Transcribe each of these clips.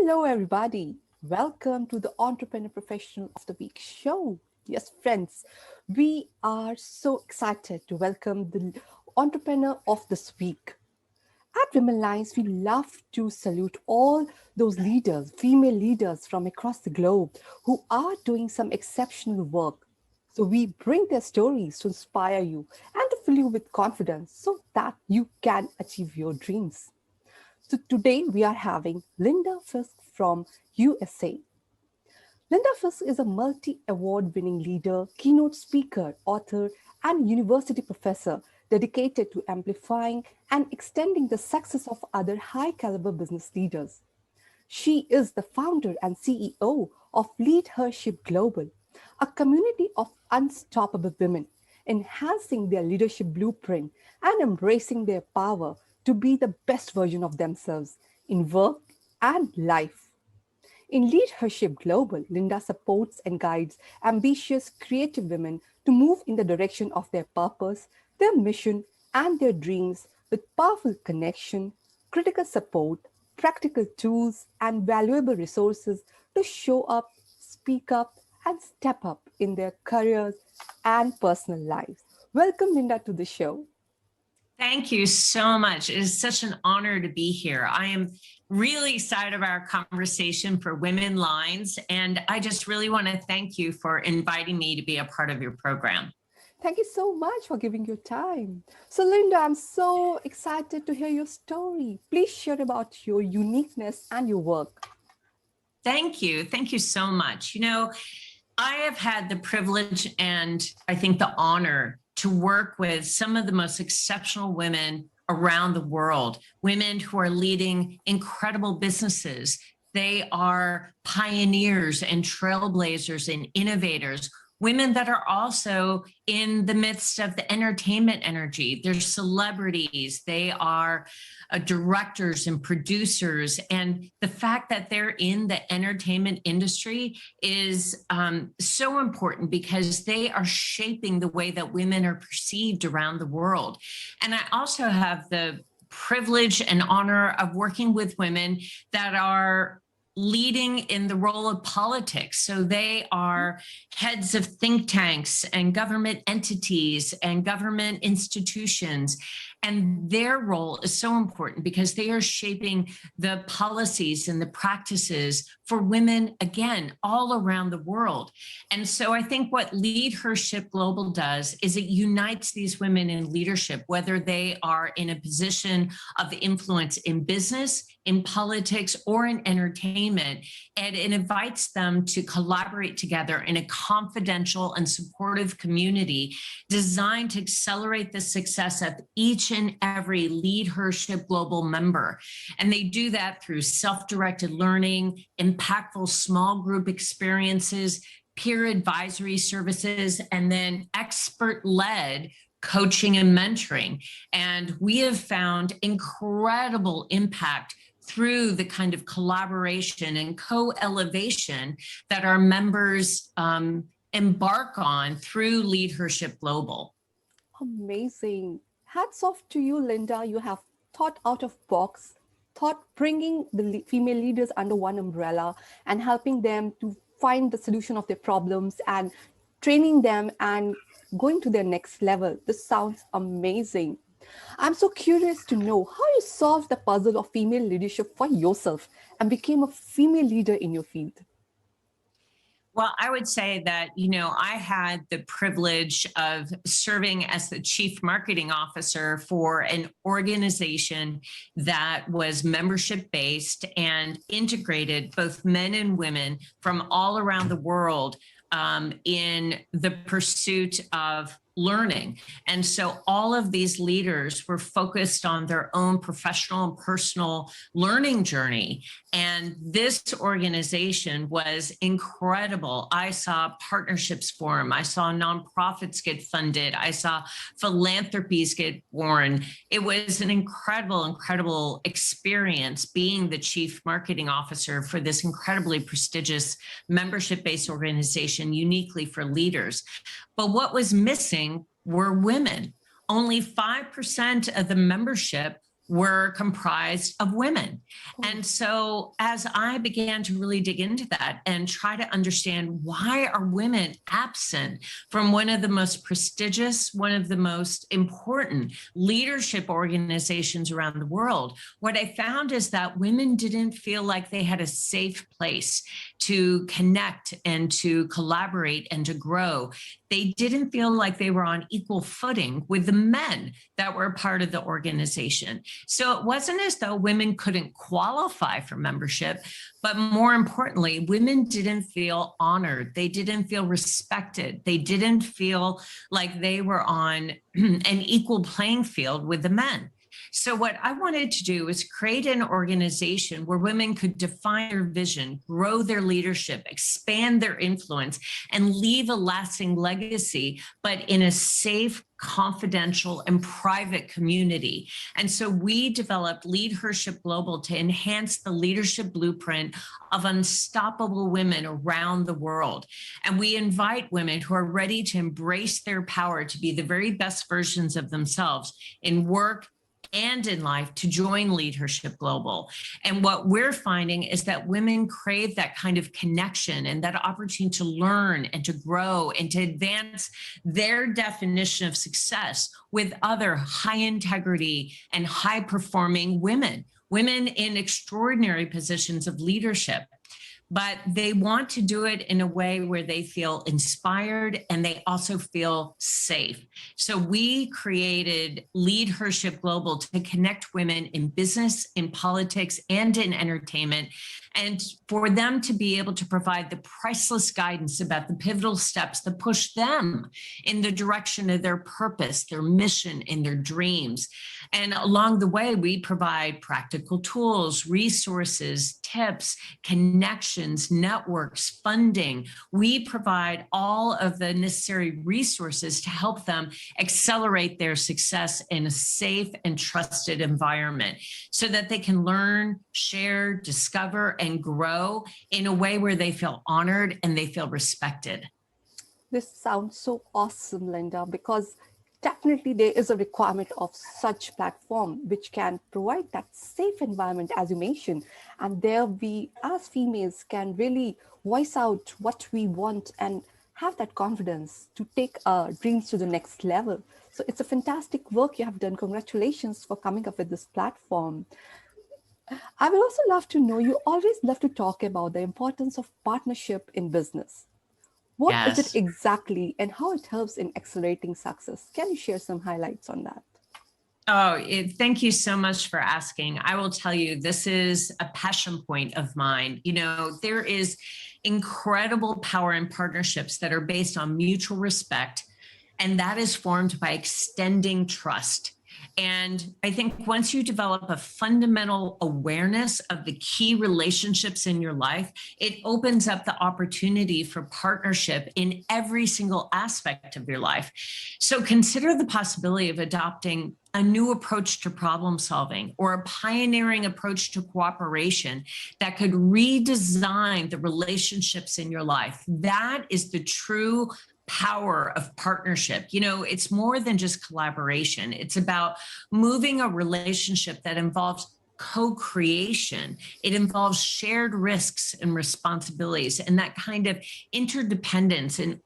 Hello, everybody. Welcome to the Entrepreneur Professional of the Week show. Yes, friends, we are so excited to welcome the Entrepreneur of this week. At Womenlines, we love to salute all those leaders, female leaders from across the globe who are doing some exceptional work. So we bring their stories to inspire you and to fill you with confidence so that you can achieve your dreams. So today we are having Linda Fisk from USA. Linda Fisk is a multi-award winning leader, keynote speaker, author, and university professor dedicated to amplifying and extending the success of other high caliber business leaders. She is the founder and CEO of LeadHERship Global, a community of unstoppable women, enhancing their leadership blueprint and embracing their power to be the best version of themselves in work and life. In LeadHERship Global, Linda supports and guides ambitious, creative women to move in the direction of their purpose, their mission, and their dreams with powerful connection, critical support, practical tools, and valuable resources to show up, speak up, and step up in their careers and personal lives. Welcome, Linda, to the show. Thank you so much. It is such an honor to be here. I am really excited about our conversation for Womenlines, and I just really want to thank you for inviting me to be a part of your program. Thank you so much for giving your time. So, Linda, I'm so excited to hear your story. Please share about your uniqueness and your work. Thank you. Thank you so much. I have had the privilege and I think the honor to work with some of the most exceptional women around the world, women who are leading incredible businesses. They are pioneers and trailblazers and innovators, women that are also in the midst of the entertainment energy. They're celebrities, they are directors and producers. And the fact that they're in the entertainment industry is so important because they are shaping the way that women are perceived around the world. And I also have the privilege and honor of working with women that are leading in the role of politics. So they are heads of think tanks and government entities and government institutions. And their role is so important because they are shaping the policies and the practices for women, again, all around the world. And so I think what LeadHERship Global does is it unites these women in leadership, whether they are in a position of influence in business, in politics, or in entertainment. And it invites them to collaborate together in a confidential and supportive community designed to accelerate the success of each and every LeadHERship Global member. And they do that through self-directed learning, impactful small group experiences, peer advisory services, and then expert-led coaching and mentoring. And we have found incredible impact through the kind of collaboration and co-elevation that our members embark on through LeadHERship Global. Amazing. Hats off to you, Linda. You have thought out of box, thought bringing the female leaders under one umbrella and helping them to find the solution of their problems and training them and going to their next level. This sounds amazing. I'm so curious to know how you solved the puzzle of female leadership for yourself and became a female leader in your field. Well, I would say that, I had the privilege of serving as the chief marketing officer for an organization that was membership based and integrated both men and women from all around the world in the pursuit of learning. And so all of these leaders were focused on their own professional and personal learning journey. And this organization was incredible. I saw partnerships form. I saw nonprofits get funded. I saw philanthropies get born. It was an incredible experience being the chief marketing officer for this incredibly prestigious membership-based organization uniquely for leaders. But what was missing were women. Only 5% of the membership were comprised of women. And so as I began to really dig into that and try to understand why are women absent from one of the most prestigious, one of the most important leadership organizations around the world, what I found is that women didn't feel like they had a safe place to connect and to collaborate and to grow. They didn't feel like they were on equal footing with the men that were part of the organization. So it wasn't as though women couldn't qualify for membership, but more importantly, women didn't feel honored. They didn't feel respected. They didn't feel like they were on an equal playing field with the men. So what I wanted to do is create an organization where women could define their vision, grow their leadership, expand their influence, and leave a lasting legacy, but in a safe, confidential, and private community. And so we developed LeadHERship Global to enhance the leadership blueprint of unstoppable women around the world. And we invite women who are ready to embrace their power to be the very best versions of themselves in work and in life to join LeadHERship Global. And what we're finding is that women crave that kind of connection and that opportunity to learn and to grow and to advance their definition of success with other high integrity and high performing women in extraordinary positions of leadership. But they want to do it in a way where they feel inspired and they also feel safe. So we created LeadHERship Global to connect women in business, in politics, and in entertainment, and for them to be able to provide the priceless guidance about the pivotal steps that push them in the direction of their purpose, their mission, and their dreams. And along the way, we provide practical tools, resources, tips, connections, networks, funding. We provide all of the necessary resources to help them accelerate their success in a safe and trusted environment so that they can learn, share, discover, and grow in a way where they feel honored and they feel respected. This sounds so awesome, Linda, because definitely there is a requirement of such platform which can provide that safe environment, as you mentioned. And there we, as females, can really voice out what we want and have that confidence to take our dreams to the next level. So it's a fantastic work you have done. Congratulations for coming up with this platform. I would also love to know, you always love to talk about the importance of partnership in business. What is it Yes. exactly and how it helps in accelerating success? Can you share some highlights on that? Thank you so much for asking. I will tell you, this is a passion point of mine. You know, there is incredible power in partnerships that are based on mutual respect, and that is formed by extending trust. And I think once you develop a fundamental awareness of the key relationships in your life, it opens up the opportunity for partnership in every single aspect of your life. So consider the possibility of adopting a new approach to problem solving or a pioneering approach to cooperation that could redesign the relationships in your life. That is the true power of partnership. You know, it's more than just collaboration. It's about moving a relationship that involves co-creation. It involves shared risks and responsibilities and that kind of interdependence and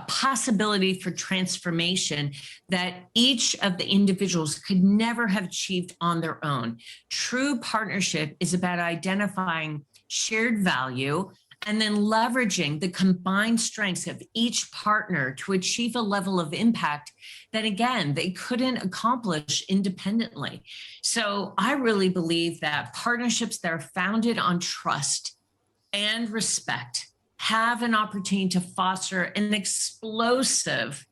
possibility for transformation that each of the individuals could never have achieved on their own. True partnership is about identifying shared value and then leveraging the combined strengths of each partner to achieve a level of impact that, again, they couldn't accomplish independently. So I really believe that partnerships that are founded on trust and respect have an opportunity to foster an explosive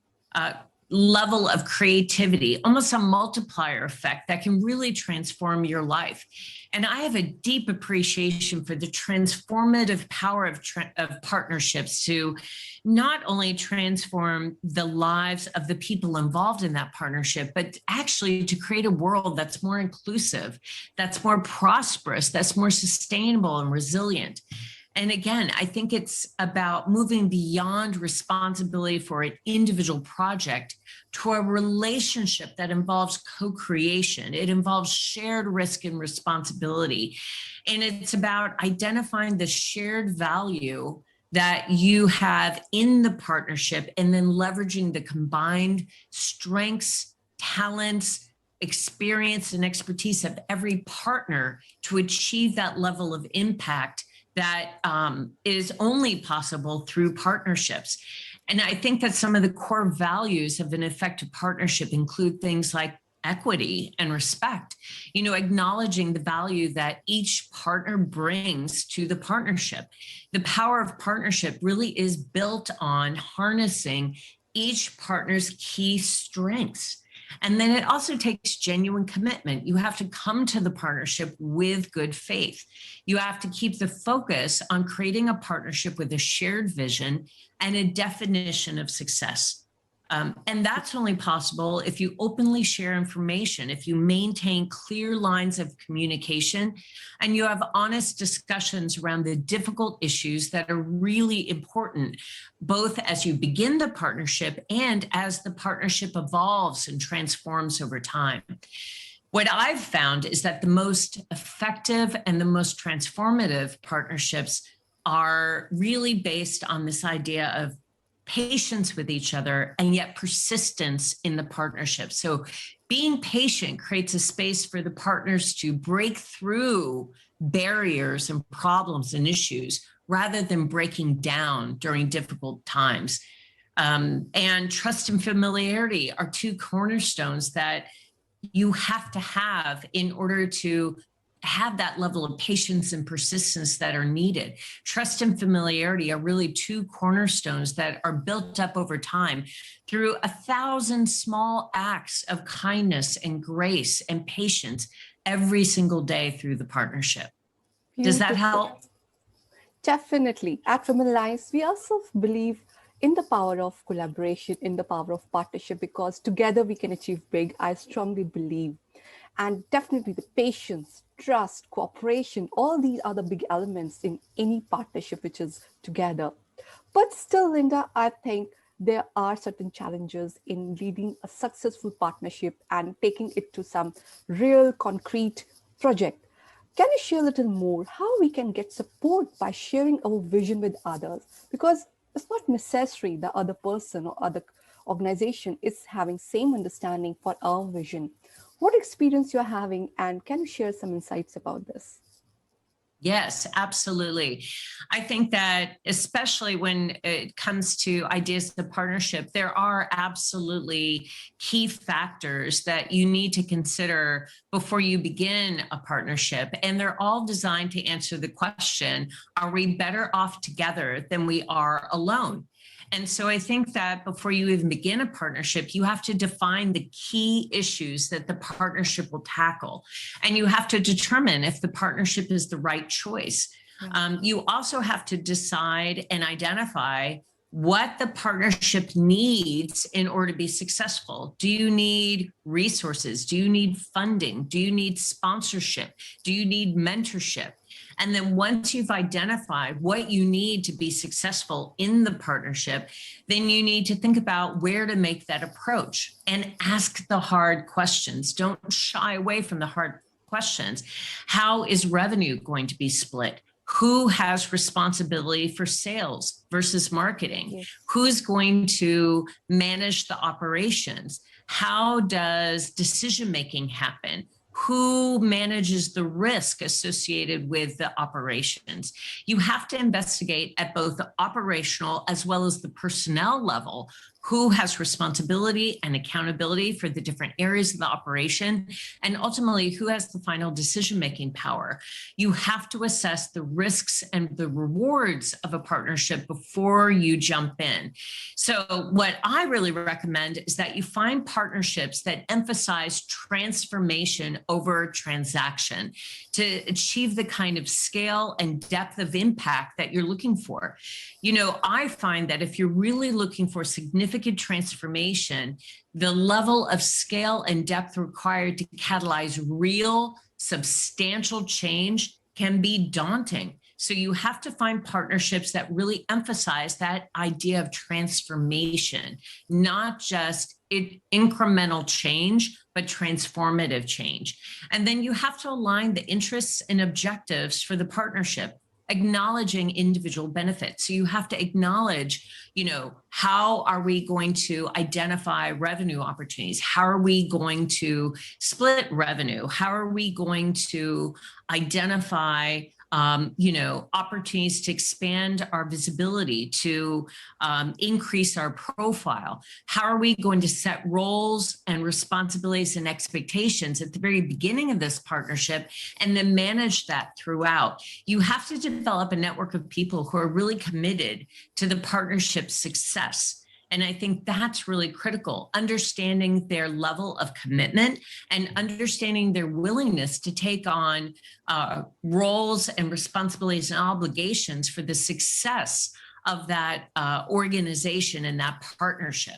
level of creativity, almost a multiplier effect that can really transform your life. And I have a deep appreciation for the transformative power of partnerships to not only transform the lives of the people involved in that partnership, but actually to create a world that's more inclusive, that's more prosperous, that's more sustainable and resilient. And again, I think it's about moving beyond responsibility for an individual project to a relationship that involves co-creation. It involves shared risk and responsibility. And it's about identifying the shared value that you have in the partnership and then leveraging the combined strengths, talents, experience, and expertise of every partner to achieve that level of impact that is only possible through partnerships. And I think that some of the core values of an effective partnership include things like equity and respect, acknowledging the value that each partner brings to the partnership. The power of partnership really is built on harnessing each partner's key strengths. And then it also takes genuine commitment. You have to come to the partnership with good faith. You have to keep the focus on creating a partnership with a shared vision and a definition of success. And that's only possible if you openly share information, if you maintain clear lines of communication, and you have honest discussions around the difficult issues that are really important, both as you begin the partnership and as the partnership evolves and transforms over time. What I've found is that the most effective and the most transformative partnerships are really based on this idea of patience with each other and yet persistence in the partnership. So being patient creates a space for the partners to break through barriers and problems and issues rather than breaking down during difficult times. And trust and familiarity are two cornerstones that you have to have in order to have that level of patience and persistence that are needed. Trust and familiarity are really two cornerstones that are built up over time through 1,000 small acts of kindness and grace and patience every single day through the partnership. Does that help? Definitely. At Womenlines, we also believe in the power of collaboration, in the power of partnership, because together we can achieve big. I strongly believe. And definitely the patience, trust, cooperation, all these are the big elements in any partnership which is together. But still, Linda, I think there are certain challenges in leading a successful partnership and taking it to some real concrete project. Can you share a little more how we can get support by sharing our vision with others? Because it's not necessary the other person or other organization is having same understanding for our vision. What experience you're having, and can you share some insights about this? Yes, absolutely. I think that especially when it comes to ideas of partnership, there are absolutely key factors that you need to consider before you begin a partnership. And they're all designed to answer the question, are we better off together than we are alone? And so I think that before you even begin a partnership, you have to define the key issues that the partnership will tackle. And you have to determine if the partnership is the right choice. You also have to decide and identify what the partnership needs in order to be successful. Do you need resources? Do you need funding? Do you need sponsorship? Do you need mentorship? And then once you've identified what you need to be successful in the partnership, then you need to think about where to make that approach and ask the hard questions. Don't shy away from the hard questions. How is revenue going to be split? Who has responsibility for sales versus marketing? Yes. Who's going to manage the operations? How does decision-making happen? Who manages the risk associated with the operations? You have to investigate at both the operational as well as the personnel level who has responsibility and accountability for the different areas of the operation, and ultimately who has the final decision-making power. You have to assess the risks and the rewards of a partnership before you jump in. So what I really recommend is that you find partnerships that emphasize transformation over transaction to achieve the kind of scale and depth of impact that you're looking for. I find that if you're really looking for significant transformation, the level of scale and depth required to catalyze real, substantial change can be daunting. So you have to find partnerships that really emphasize that idea of transformation, not just incremental change, but transformative change. And then you have to align the interests and objectives for the partnership, acknowledging individual benefits. So you have to acknowledge, how are we going to identify revenue opportunities? How are we going to split revenue? How are we going to identify opportunities to expand our visibility, to increase our profile? How are we going to set roles and responsibilities and expectations at the very beginning of this partnership and then manage that throughout? You have to develop a network of people who are really committed to the partnership's success. And I think that's really critical, understanding their level of commitment and understanding their willingness to take on roles and responsibilities and obligations for the success of that organization and that partnership.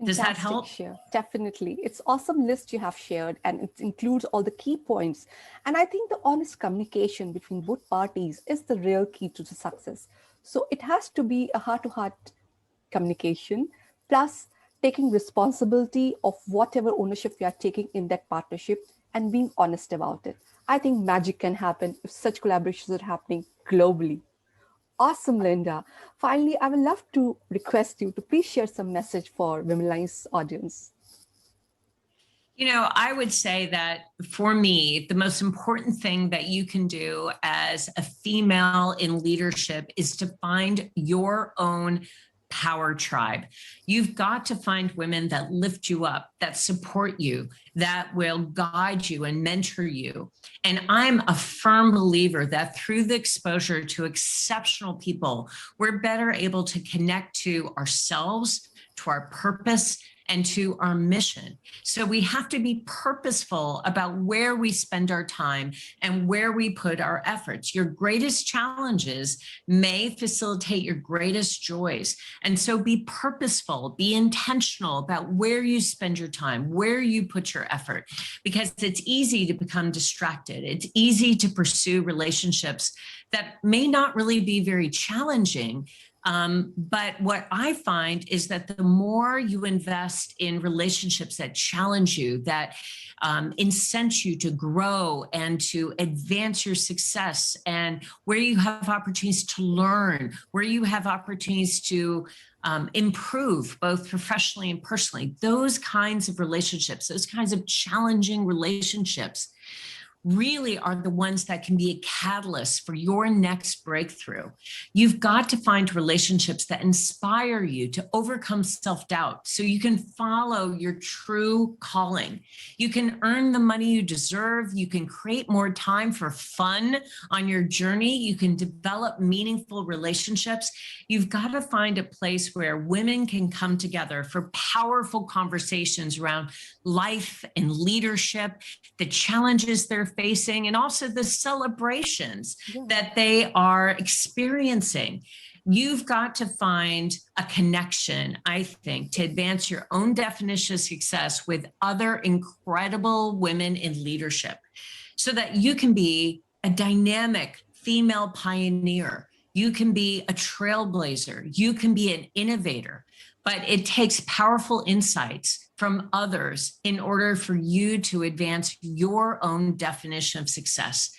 Does that help? Share. Definitely. It's awesome list you have shared, and it includes all the key points. And I think the honest communication between both parties is the real key to the success. So it has to be a heart-to-heart communication, plus taking responsibility of whatever ownership you are taking in that partnership and being honest about it. I think magic can happen if such collaborations are happening globally. Awesome, Linda. Finally, I would love to request you to please share some message for Womenlines audience. I would say that for me, the most important thing that you can do as a female in leadership is to find your own power tribe. You've got to find women that lift you up, that support you, that will guide you and mentor you. And I'm a firm believer that through the exposure to exceptional people, we're better able to connect to ourselves, to our purpose, and to our mission. So we have to be purposeful about where we spend our time and where we put our efforts. Your greatest challenges may facilitate your greatest joys. And so be purposeful, be intentional about where you spend your time, where you put your effort, because it's easy to become distracted. It's easy to pursue relationships that may not really be very challenging. But what I find is that the more you invest in relationships that challenge you, that incent you to grow and to advance your success, and where you have opportunities to learn, where you have opportunities to improve both professionally and personally, those kinds of relationships, those kinds of challenging relationships really are the ones that can be a catalyst for your next breakthrough. You've got to find relationships that inspire you to overcome self-doubt so you can follow your true calling. You can earn the money you deserve. You can create more time for fun on your journey. You can develop meaningful relationships. You've got to find a place where women can come together for powerful conversations around life and leadership, the challenges they're facing, and also the celebrations that they are experiencing. You've got to find a connection, I think, to advance your own definition of success with other incredible women in leadership so that you can be a dynamic female pioneer. You can be a trailblazer. You can be an innovator. But it takes powerful insights from others in order for you to advance your own definition of success.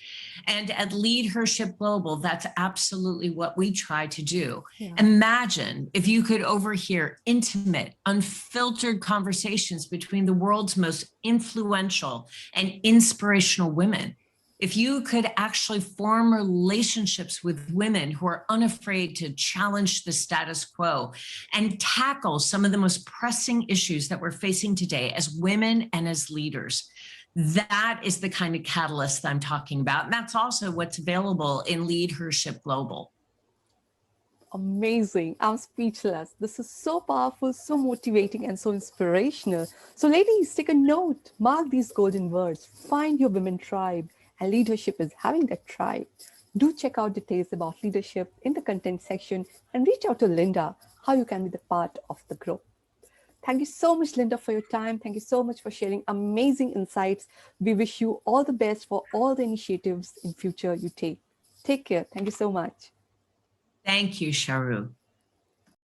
And at LeadHERship Global, that's absolutely what we try to do. Yeah. Imagine if you could overhear intimate, unfiltered conversations between the world's most influential and inspirational women. If you could actually form relationships with women who are unafraid to challenge the status quo and tackle some of the most pressing issues that we're facing today as women and as leaders, that is the kind of catalyst that I'm talking about. And that's also what's available in LeadHERship Global. Amazing. I'm speechless. This is so powerful, so motivating, and so inspirational. So ladies, take a note, mark these golden words, find your women tribe, and LeadHERship is having that tribe. Do check out details about leadership in the content section and reach out to Linda, how you can be the part of the group. Thank you so much, Linda, for your time. Thank you so much for sharing amazing insights. We wish you all the best for all the initiatives in future you take. Take care. Thank you so much. Thank you, Sharu.